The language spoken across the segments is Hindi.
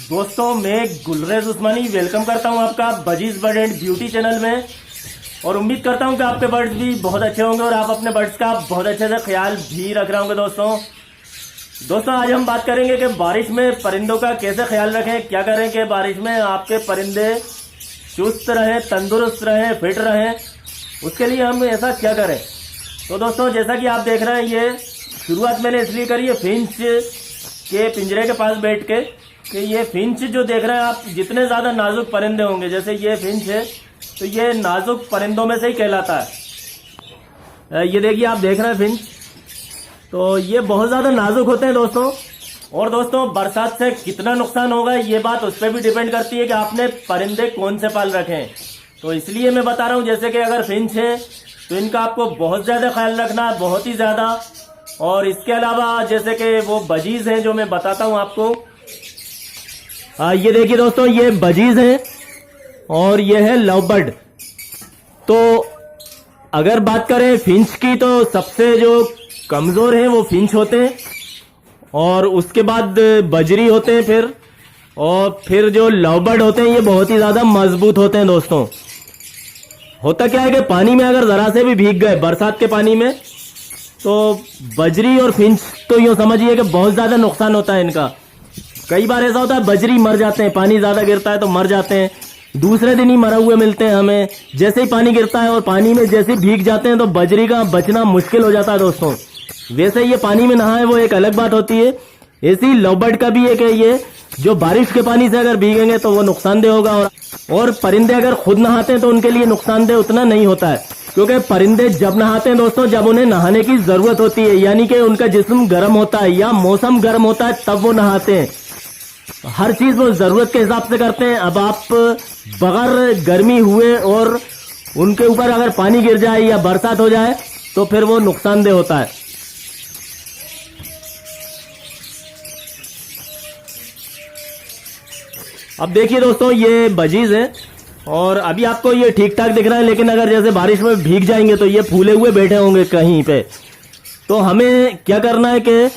दोस्तों मैं गुलरेज उस्मानी वेलकम करता हूं आपका budgies bird and beauty channel में। और उम्मीद करता हूं कि आपके बर्ड्स भी बहुत अच्छे होंगे और आप अपने बर्ड्स का बहुत अच्छे से ख्याल भी रख रहे होंगे। दोस्तों आज हम बात करेंगे कि बारिश में परिंदों का कैसे ख्याल रखें, क्या करें कि बारिश में आपके परिंदे चुस्त रहें, तंदुरुस्त रहें, फिट रहें। उसके लिए हम ऐसा क्या करें। तो दोस्तों जैसा कि आप देख रहे हैं, ये शुरुआत मैंने इसलिए करी है फिंच के पिंजरे के पास बैठ के कि ये फिंच जो देख रहे हैं आप, जितने ज्यादा नाजुक परिंदे होंगे, जैसे ये फिंच है तो ये नाजुक परिंदों में से ही कहलाता है। ये देखिए आप देख रहे हैं फिंच, तो ये बहुत ज्यादा नाजुक होते हैं दोस्तों। और दोस्तों बरसात से कितना नुकसान होगा ये बात उस पर भी डिपेंड करती है कि आपने परिंदे कौन से पाल रखे हैं। तो इसलिए मैं बता रहा हूं, जैसे कि अगर फिंच है तो इनका आपको बहुत ज्यादा ख्याल रखना है, बहुत ही ज्यादा। और इसके अलावा जैसे कि वो बजीज हैं जो मैं बताता हूं आपको। ये देखिए दोस्तों, ये बजीज है और ये है लव बर्ड। तो अगर बात करें फिंच की तो सबसे जो कमजोर है वो फिंच होते हैं, और उसके बाद बजरी होते हैं, फिर जो लव बर्ड होते हैं ये बहुत ही ज्यादा मजबूत होते हैं। दोस्तों होता क्या है कि पानी में अगर जरा से भी भीग गए, बरसात के पानी में, तो बजरी और फिंच तो यूं समझिए कि बहुत ज्यादा नुकसान होता है इनका। कई बार ऐसा होता है बजरी मर जाते हैं, पानी ज्यादा गिरता है तो मर जाते हैं, दूसरे दिन ही मरे हुए मिलते हैं हमें। जैसे ही पानी गिरता है और पानी में जैसे भीग जाते हैं तो बजरी का बचना मुश्किल हो जाता है दोस्तों। वैसे ये पानी में नहाए वो एक अलग बात होती है। ऐसी लव बर्ड का भी एक है, ये जो बारिश के पानी से अगर भीगेंगे तो वो नुकसानदेह होगा। और परिंदे अगर खुद नहाते हैं तो उनके लिए नुकसानदेह उतना नहीं होता है, क्योंकि परिंदे जब नहाते हैं दोस्तों जब उन्हें नहाने की जरूरत होती है, यानी कि उनका जिस्म गर्म होता है या मौसम गर्म होता है तब वो नहाते हैं। हर चीज वो जरूरत के हिसाब से करते हैं। अब आप बगैर गर्मी हुए और उनके ऊपर अगर पानी गिर जाए या बरसात हो जाए तो फिर वो नुकसानदेह होता है। अब देखिए दोस्तों, ये बजीज है और अभी आपको ये ठीक ठाक दिख रहा है, लेकिन अगर जैसे बारिश में भीग जाएंगे तो ये फूले हुए बैठे होंगे कहीं पे। तो हमें क्या करना है कि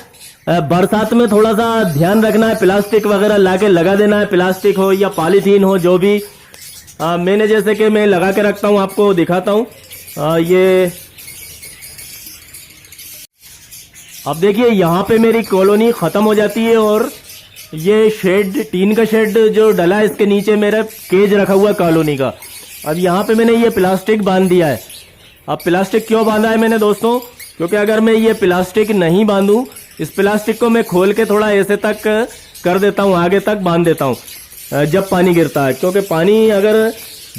बरसात में थोड़ा सा ध्यान रखना है, प्लास्टिक वगैरह लाके लगा देना है, प्लास्टिक हो या पॉलीथीन हो, जो भी। मैंने जैसे कि मैं लगा के रखता हूं, आपको दिखाता हूं। ये अब देखिए यहाँ पे मेरी कॉलोनी खत्म हो जाती है और ये शेड, टीन का शेड जो डला है, इसके नीचे मेरा केज रखा हुआ कॉलोनी का। अब यहाँ पे मैंने ये प्लास्टिक बांध दिया है। अब प्लास्टिक क्यों बांधा है मैंने दोस्तों, क्योंकि अगर मैं ये प्लास्टिक नहीं बांधूं, इस प्लास्टिक को मैं खोल के थोड़ा ऐसे तक कर देता हूँ, आगे तक बांध देता हूँ जब पानी गिरता है, क्योंकि पानी अगर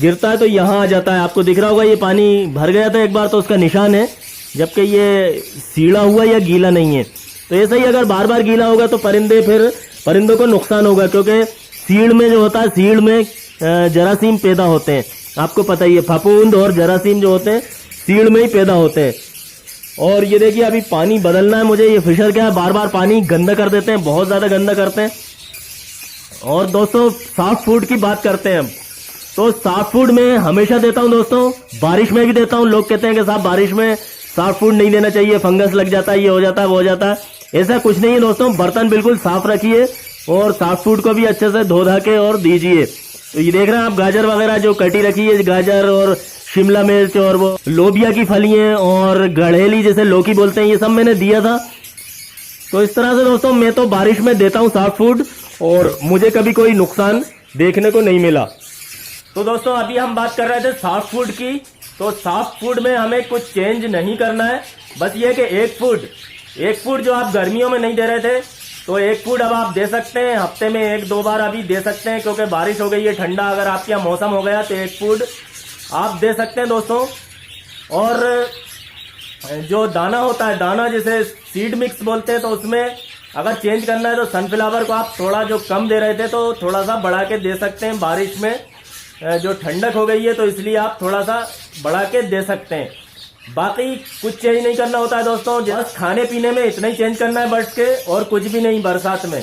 गिरता है तो यहाँ आ जाता है। आपको दिख रहा होगा ये पानी भर गया था एक बार तो उसका निशान है, जबकि ये सीढ़ा हुआ या गीला नहीं है। तो ऐसा ही अगर बार बार गीला होगा तो परिंदों को नुकसान होगा, क्योंकि सीड़ में जो होता है, सीड़ में जरासीम पैदा होते हैं। आपको पता ही है, फफूंद और जरासीम जो होते हैं सीड़ में ही पैदा होते हैं। और ये देखिए अभी पानी बदलना है मुझे। ये फिशर क्या है, बार बार पानी गंदा कर देते हैं, बहुत ज्यादा गंदा करते हैं। और दोस्तों सॉफ्ट फूड की बात करते हैं हम, तो सॉफ्ट फूड में हमेशा देता हूं दोस्तों, बारिश में भी देता हूं। लोग कहते हैं कि साहब बारिश में सॉफ्ट फूड नहीं देना चाहिए, फंगस लग जाता है, ये हो जाता है, वो हो जाता है। ऐसा कुछ नहीं है दोस्तों, बर्तन बिल्कुल साफ रखिए और सॉफ्ट फूड को भी अच्छे से धो धा के और दीजिए। तो ये देख रहे हैं आप, गाजर वगैरह जो कटी रखी है, गाजर और शिमला मिर्च और वो लोबिया की फलियां और गड़ेली जैसे लौकी बोलते हैं, ये सब मैंने दिया था। तो इस तरह से दोस्तों मैं तो बारिश में देता हूं सॉफ्ट फूड और मुझे कभी कोई नुकसान देखने को नहीं मिला। तो दोस्तों अभी हम बात कर रहे थे सॉफ्ट फूड की। तो सॉफ्ट फूड में हमें कुछ चेंज नहीं करना है, बस ये कि एक फूड जो आप गर्मियों में नहीं दे रहे थे, तो एक फूड अब आप दे सकते हैं, हफ्ते में 1-2 बार अभी दे सकते हैं, क्योंकि बारिश हो गई है, ठंडा अगर आपके यहाँ मौसम हो गया तो एक फूड आप दे सकते हैं दोस्तों। और जो दाना होता है, दाना जिसे सीड मिक्स बोलते हैं, तो उसमें अगर चेंज करना है तो सनफ्लावर को आप थोड़ा जो कम दे रहे थे तो थोड़ा सा बढ़ा के दे सकते हैं। बारिश में जो ठंडक हो गई है तो इसलिए आप थोड़ा सा बढ़ा के दे सकते हैं। बाकी कुछ चेंज नहीं करना होता है दोस्तों, बस खाने पीने में इतना ही चेंज करना है बर्ड्स के, और कुछ भी नहीं बरसात में।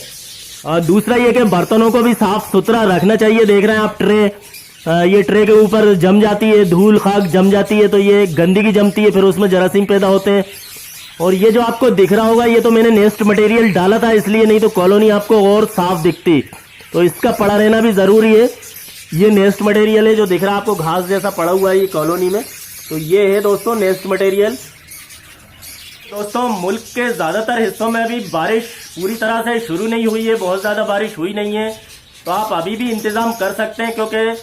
और दूसरा ये कि बर्तनों को भी साफ सुथरा रखना चाहिए। देख रहे हैं आप ट्रे, ये ट्रे के ऊपर जम जाती है, धूल खाक जम जाती है, तो ये गंदगी जमती है, फिर उसमें जरासीम पैदा होते हैं। और ये जो आपको दिख रहा होगा, ये तो मैंने नेस्ट मटेरियल डाला था इसलिए, नहीं तो कॉलोनी आपको और साफ दिखती। तो इसका पड़ा रहना भी ज़रूरी है। ये नेस्ट मटेरियल है जो दिख रहा है आपको, घास जैसा पड़ा हुआ है ये कॉलोनी में, तो ये है दोस्तों नेस्ट मटेरियल। दोस्तों मुल्क के ज़्यादातर हिस्सों में अभी बारिश पूरी तरह से शुरू नहीं हुई है, बहुत ज़्यादा बारिश हुई नहीं है, तो आप अभी भी इंतज़ाम कर सकते हैं, क्योंकि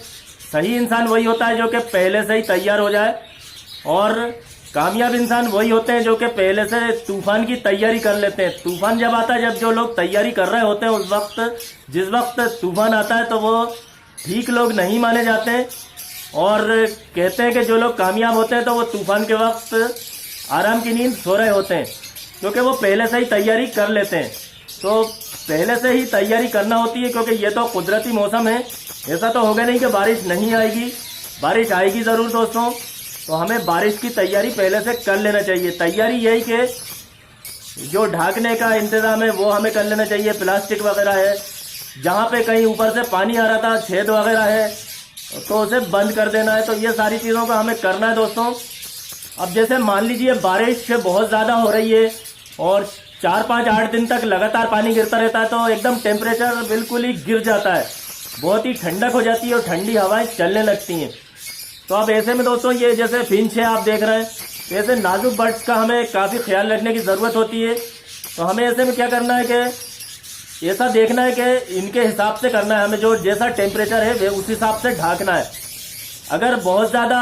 सही इंसान वही होता है जो कि पहले से ही तैयार हो जाए, और कामयाब इंसान वही होते हैं जो कि पहले से तूफान की तैयारी कर लेते हैं। तूफान जब आता है, जब जो लोग तैयारी कर रहे होते हैं, उस वक्त जिस वक्त तूफान आता है तो वो ठीक लोग नहीं माने जाते हैं, और कहते हैं कि जो लोग कामयाब होते हैं तो वो तूफान के वक्त आराम की नींद सो रहे होते हैं, क्योंकि वो पहले से ही तैयारी कर लेते हैं। तो पहले से ही तैयारी करना होती है, क्योंकि ये तो कुदरती मौसम है, ऐसा तो होगा नहीं कि बारिश नहीं आएगी, बारिश आएगी ज़रूर दोस्तों। तो हमें बारिश की तैयारी पहले से कर लेना चाहिए। तैयारी यही कि जो ढाकने का इंतज़ाम है वो हमें कर लेना चाहिए, प्लास्टिक वगैरह है, जहाँ पे कहीं ऊपर से पानी आ रहा था, छेद वगैरह है, तो उसे बंद कर देना है। तो ये सारी चीज़ों का हमें करना है दोस्तों। अब जैसे मान लीजिए बारिश बहुत ज़्यादा हो रही है और 4, 5, 8 दिन तक लगातार पानी गिरता रहता है, तो एकदम टेम्परेचर बिल्कुल ही गिर जाता है, बहुत ही ठंडक हो जाती है और ठंडी हवाएं चलने लगती हैं। तो अब ऐसे में दोस्तों ये जैसे फिंच है आप देख रहे हैं, ऐसे नाजुक बर्ड्स का हमें काफ़ी ख्याल रखने की ज़रूरत होती है। तो हमें ऐसे में क्या करना है कि ऐसा देखना है कि इनके हिसाब से करना है, हमें जो जैसा टेम्परेचर है वे उस हिसाब से ढाकना है। अगर बहुत ज़्यादा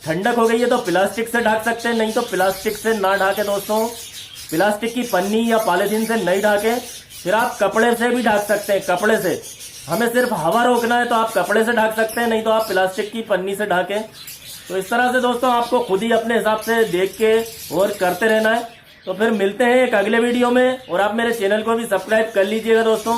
ठंडक हो गई है तो प्लास्टिक से ढक सकते हैं, नहीं तो प्लास्टिक से ना ढाके दोस्तों, प्लास्टिक की पन्नी या पॉलीथीन से नहीं ढाके, फिर आप कपड़े से भी ढक सकते हैं। कपड़े से हमें सिर्फ हवा रोकना है तो आप कपड़े से ढक सकते हैं, नहीं तो आप प्लास्टिक की पन्नी से ढाकें। तो इस तरह से दोस्तों आपको खुद ही अपने हिसाब से देख के और करते रहना है। तो फिर मिलते हैं एक अगले वीडियो में, और आप मेरे चैनल को भी सब्सक्राइब कर लीजिएगा दोस्तों।